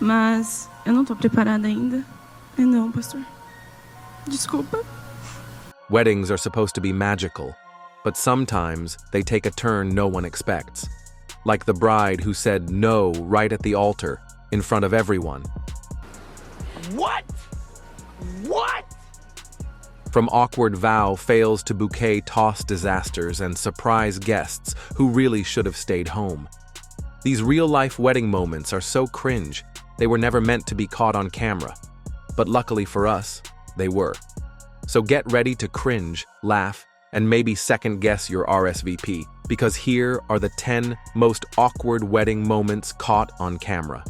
Mas eu não tô preparada ainda. Não, pastor. Desculpa. Weddings are supposed to be magical, but sometimes they take a turn no one expects. Like the bride who said no right at the altar, in front of everyone. What? What? From awkward vow fails to bouquet toss disasters and surprise guests who really should have stayed home. These real-life wedding moments are so cringe, they were never meant to be caught on camera. But luckily for us, they were. So get ready to cringe, laugh, and maybe second-guess your RSVP, because here are the 10 most awkward wedding moments caught on camera.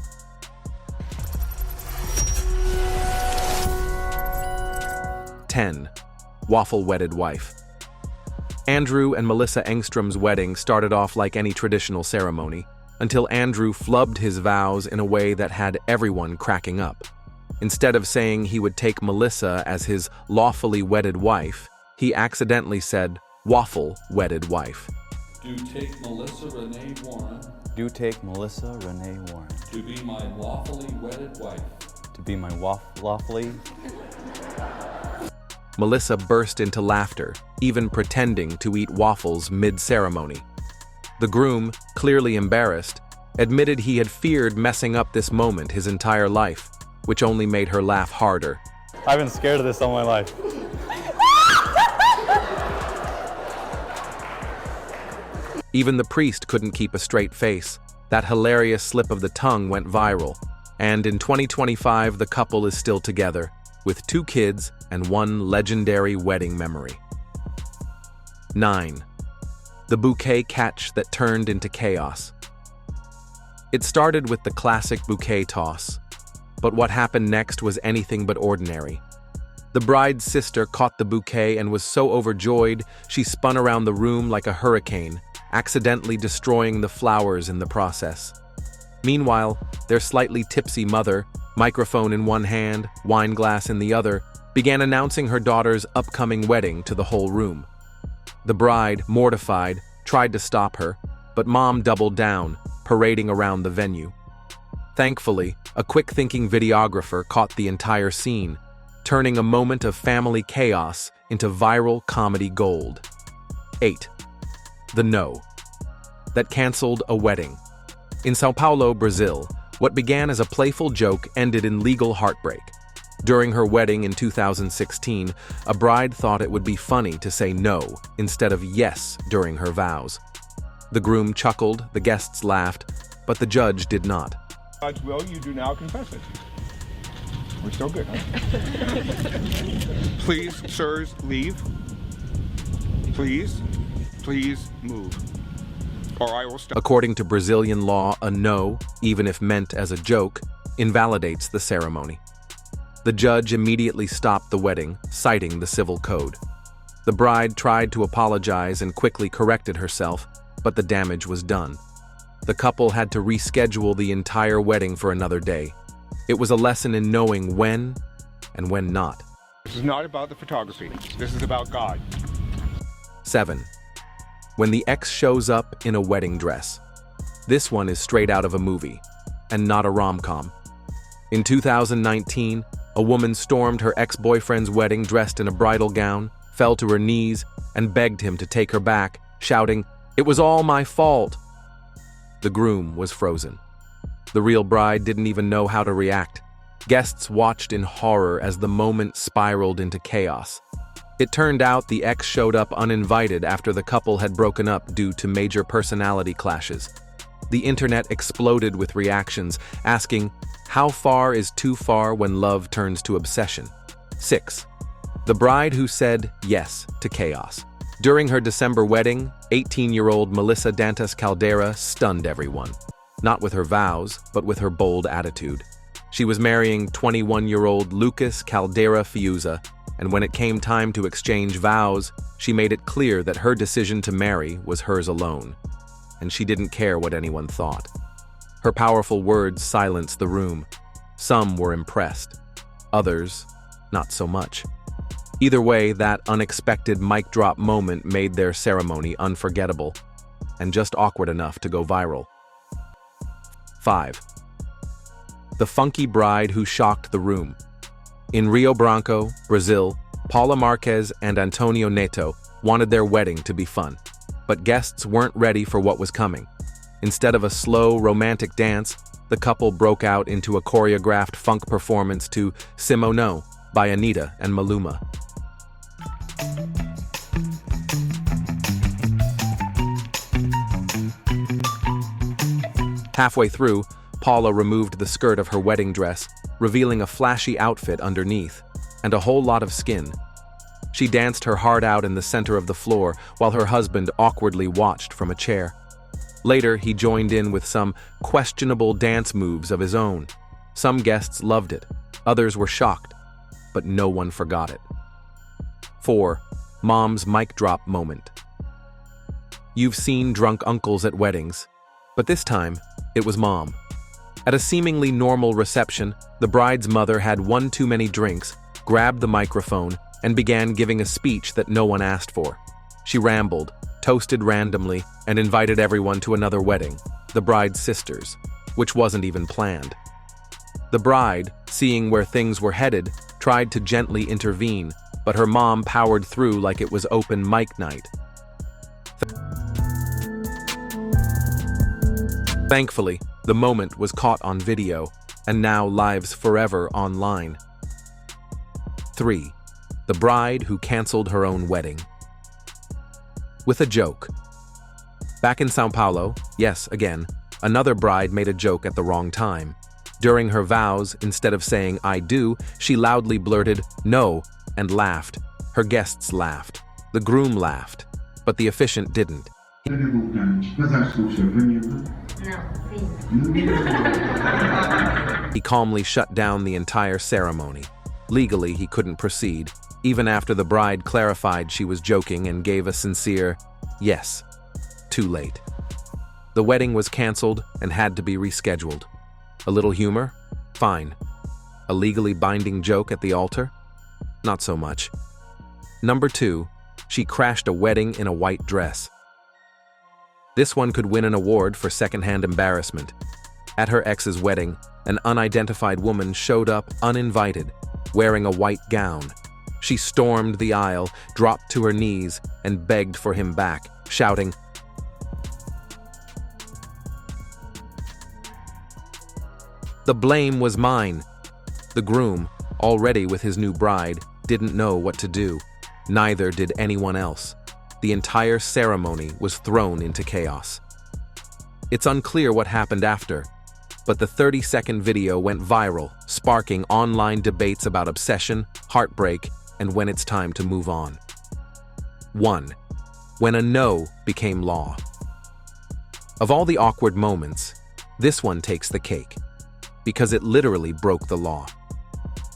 10. Waffle-wedded wife. Andrew and Melissa Engstrom's wedding started off like any traditional ceremony, until Andrew flubbed his vows in a way that had everyone cracking up. Instead of saying he would take Melissa as his lawfully wedded wife, he accidentally said, waffle-wedded wife. Do take Melissa Renee Warren. Do take Melissa Renee Warren. To be my lawfully wedded wife. To be my lawfully. Melissa burst into laughter, even pretending to eat waffles mid-ceremony. The groom, clearly embarrassed, admitted he had feared messing up this moment his entire life, which only made her laugh harder. I've been scared of this all my life. Even the priest couldn't keep a straight face. That hilarious slip of the tongue went viral, and in 2025 the couple is still together, with 2 kids and 1 legendary wedding memory. 9. The bouquet catch that turned into chaos. It started with the classic bouquet toss, but what happened next was anything but ordinary. The bride's sister caught the bouquet and was so overjoyed she spun around the room like a hurricane, accidentally destroying the flowers in the process. Meanwhile, their slightly tipsy mother, microphone in one hand, wine glass in the other, began announcing her daughter's upcoming wedding to the whole room. The bride, mortified, tried to stop her, but mom doubled down, parading around the venue. Thankfully, a quick-thinking videographer caught the entire scene, turning a moment of family chaos into viral comedy gold. 8. The no. That canceled a wedding. In Sao Paulo, Brazil, what began as a playful joke ended in legal heartbreak. During her wedding in 2016, a bride thought it would be funny to say no instead of yes during her vows. The groom chuckled, the guests laughed, but the judge did not. God's will, you do now confess it. We're still good, huh? Please, sirs, leave. Please move, or I will stop. According to Brazilian law, a no, even if meant as a joke, invalidates the ceremony. The judge immediately stopped the wedding, citing the civil code. The bride tried to apologize and quickly corrected herself, but the damage was done. The couple had to reschedule the entire wedding for another day. It was a lesson in knowing when and when not. This is not about the photography. This is about God. 7. When the ex shows up in a wedding dress. This one is straight out of a movie, and not a rom-com. In 2019, a woman stormed her ex-boyfriend's wedding dressed in a bridal gown, fell to her knees, and begged him to take her back, shouting, "It was all my fault." The groom was frozen. The real bride didn't even know how to react. Guests watched in horror as the moment spiraled into chaos. It turned out the ex showed up uninvited after the couple had broken up due to major personality clashes. The internet exploded with reactions, asking, how far is too far when love turns to obsession? 6. The bride who said yes to chaos. During her December wedding, 18-year-old Melissa Dantas Caldera stunned everyone. Not with her vows, but with her bold attitude. She was marrying 21-year-old Lucas Caldera Fiuza, and when it came time to exchange vows, she made it clear that her decision to marry was hers alone, and she didn't care what anyone thought. Her powerful words silenced the room. Some were impressed, others not so much. Either way, that unexpected mic drop moment made their ceremony unforgettable, and just awkward enough to go viral. 5. the funky bride who shocked the room. In Rio Branco, Brazil, Paula Marquez and Antonio Neto wanted their wedding to be fun. But guests weren't ready for what was coming. Instead of a slow, romantic dance, the couple broke out into a choreographed funk performance to Simono by Anita and Maluma. Halfway through, Paula removed the skirt of her wedding dress, revealing a flashy outfit underneath, and a whole lot of skin. She danced her heart out in the center of the floor while her husband awkwardly watched from a chair. Later, he joined in with some questionable dance moves of his own. Some guests loved it, others were shocked, but no one forgot it. 4. Mom's mic drop moment. You've seen drunk uncles at weddings, but this time, it was Mom. At a seemingly normal reception, the bride's mother had one too many drinks, grabbed the microphone, and began giving a speech that no one asked for. She rambled, toasted randomly, and invited everyone to another wedding, the bride's sister's, which wasn't even planned. The bride, seeing where things were headed, tried to gently intervene, but her mom powered through like it was open mic night. Thankfully, the moment was caught on video, and now lives forever online. 3. The bride who canceled her own wedding. With a joke. Back in São Paulo, yes, again, another bride made a joke at the wrong time. During her vows, instead of saying "I do," she loudly blurted "no" and laughed. Her guests laughed. The groom laughed, but the officiant didn't. He calmly shut down the entire ceremony. Legally, he couldn't proceed, even after the bride clarified she was joking and gave a sincere yes. Too late. The wedding was canceled and had to be rescheduled. A little humor? Fine. A legally binding joke at the altar? Not so much. Number 2, she crashed a wedding in a white dress. This one could win an award for secondhand embarrassment. At her ex's wedding, an unidentified woman showed up uninvited, wearing a white gown. She stormed the aisle, dropped to her knees, and begged for him back, shouting, "The blame was mine." The groom, already with his new bride, didn't know what to do. Neither did anyone else. The entire ceremony was thrown into chaos. It's unclear what happened after, but the 30-second video went viral, sparking online debates about obsession, heartbreak, and when it's time to move on. 1. When a no became law. Of all the awkward moments, this one takes the cake, because it literally broke the law.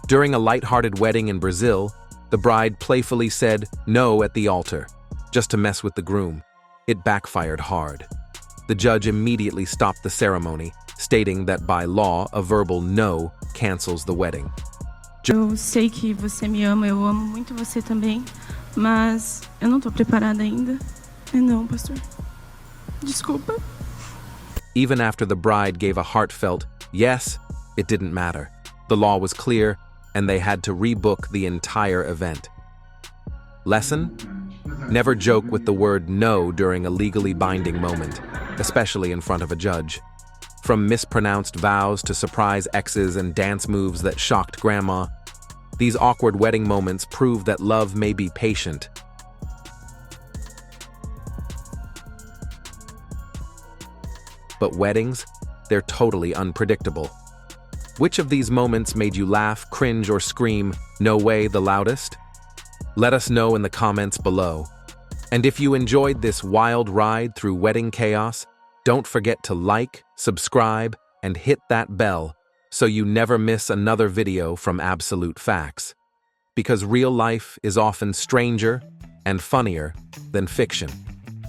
During a light-hearted wedding in Brazil, the bride playfully said no at the altar, just to mess with the groom. It backfired hard. The judge immediately stopped the ceremony, stating that by law, a verbal no cancels the wedding. Eu sei que você me ama, eu amo muito você também, mas eu não tô preparada ainda. Não, pastor. Desculpa. Even after the bride gave a heartfelt yes, it didn't matter. The law was clear, and they had to rebook the entire event. Lesson? Never joke with the word no during a legally binding moment, especially in front of a judge. From mispronounced vows to surprise exes and dance moves that shocked grandma, these awkward wedding moments prove that love may be patient. But weddings, they're totally unpredictable. Which of these moments made you laugh, cringe, or scream, "No way," the loudest? Let us know in the comments below. And if you enjoyed this wild ride through wedding chaos, don't forget to like, subscribe, and hit that bell so you never miss another video from Absolute Facts. Because real life is often stranger and funnier than fiction.